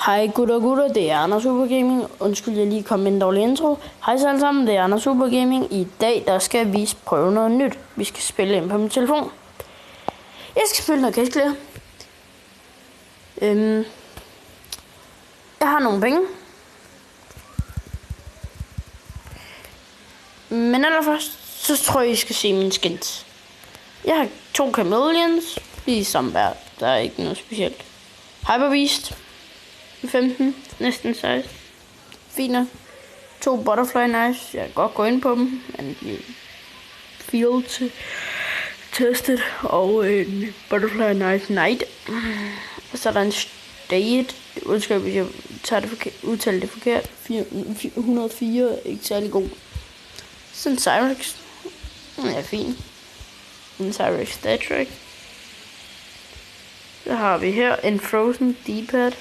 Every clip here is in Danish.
Hej gutter, det er Anders Super Gaming. Undskyld, jeg lige kom med en dårlig intro. Hej så alle sammen, det er Anders Super Gaming. I dag der skal vi prøve noget nyt. Vi skal spille ind på min telefon. Jeg skal spille noget Case Clear. Jeg har nogle penge. Men allerførst, så tror jeg, I skal se mine skins. Jeg har 2 chameleons, ligesom hver. Der er ikke noget specielt. Hyper Beast. 15, næsten 16. Fine. 2 Butterfly Knives. Jeg kan godt gå ind på dem. Men field til testet. Og en Butterfly Knife Knight. Og så er der en State. Undskyld, hvis jeg udtaler det forkert. 104. Ikke særlig god. Så en Cyrex. Den er fin. En Cyrex Statric. Så har vi her en Frozen D-pad.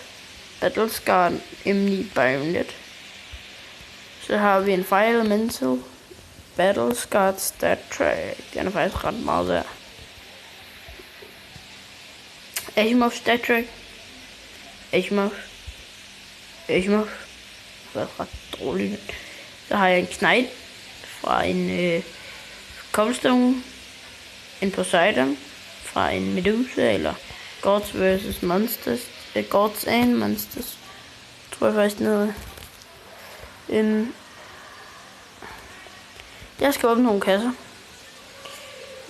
Battlescar M9 Bayonet. Så har vi en Fire Elemental Battlescar Statric. Den er faktisk ret meget værd. Asimov Statric. Asimov. Det er ret dårligt. Så har jeg en Knight fra en Cobblestone. En Poseidon fra en Medusa eller Gods vs Monsters. Gods and Monsters. Tror jeg faktisk noget. Jeg skal åbne nogle kasser.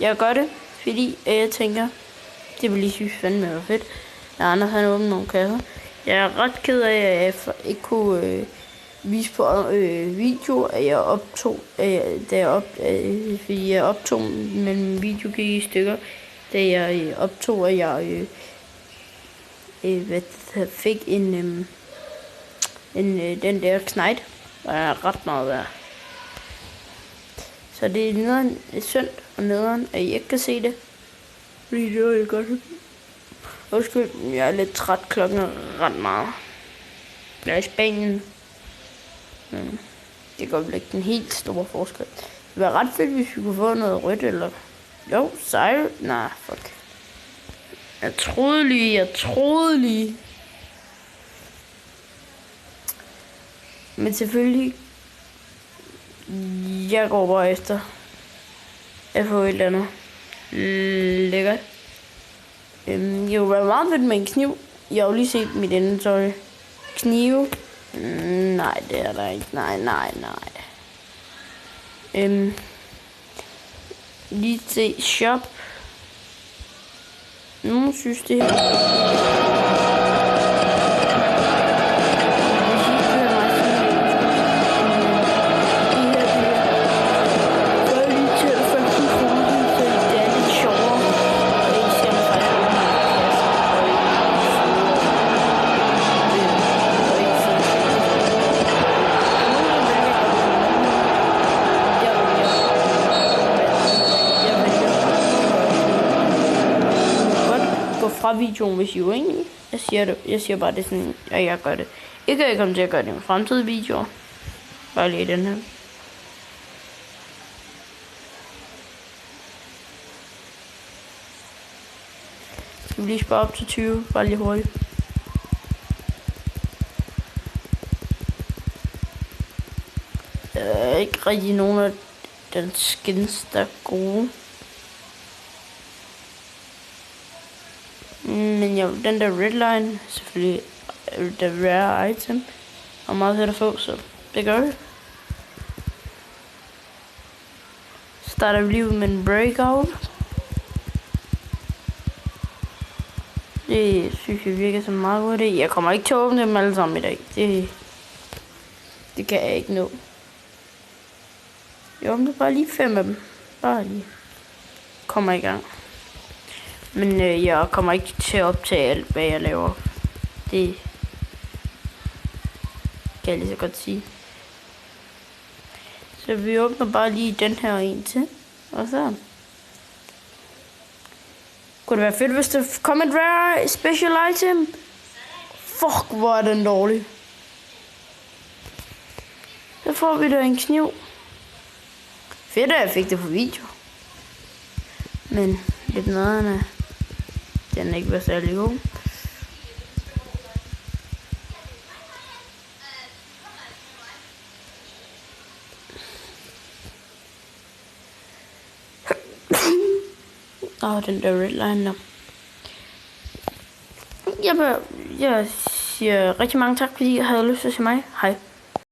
Jeg gør det, fordi jeg tænker, det vil lige synes fandme være fedt. Når Anders han åbner nogle kasser. Jeg er ret ked af, at jeg ikke kunne vise på video, at jeg optog, fordi jeg optog, men video gik i stykker, da jeg optog, at jeg fik den der Knight, der er ret meget værd. Så det er nederen, synd og nederen, at I ikke kan se det. Fordi det var jo godt. Undskyld, jeg er lidt træt, klokken er ret meget. Jeg er i Spanien. Men det går vel ikke den helt store forskel. Det var ret fedt, hvis vi kunne få noget rødt eller... Jo, sejl. Nej, fuck. Jeg troede lige. Men selvfølgelig, jeg går bare efter at få et eller andet lækkert. Jeg kunne være meget fedt med en kniv. Jeg har jo lige set mit inventory. Knive. Nej, det er der ikke. Nej. Lige til shop. Nogen synes det her. Fra videoen, hvis I er uenige. Jeg siger bare, det er sådan, at jeg gør det. Ikke at jeg kommer til at gøre det i fremtidige videoer. Bare lige den her. Skal vi lige spare op til 20, bare lige hurtigt. Der er ikke rigtig nogen af den skins, der er gode. Men ja, den der redline, selvfølgelig the rare item, og meget fedt at få, så det gør vi. Starter vi lige ud med en breakout. Det synes jeg virker som meget god idé. Jeg kommer ikke til at åbne dem alle sammen i dag. Det kan jeg ikke nå. Jeg åbner bare lige 5 af dem. Bare lige. Kommer i gang. Men jeg kommer ikke til at optage alt, hvad jeg laver. Det kan jeg lige så godt sige. Så vi åbner bare lige den her en til. Og så kunne det være fedt, hvis der kom et rare special item. Fuck, hvor er den dårlig. Så får vi da en kniv. Fedt, at jeg fik det på video. Men lidt noget. Den ikke var særlig god. Den der redline der. Jeg siger rigtig mange tak, fordi I havde lyst til at se mig. Hej.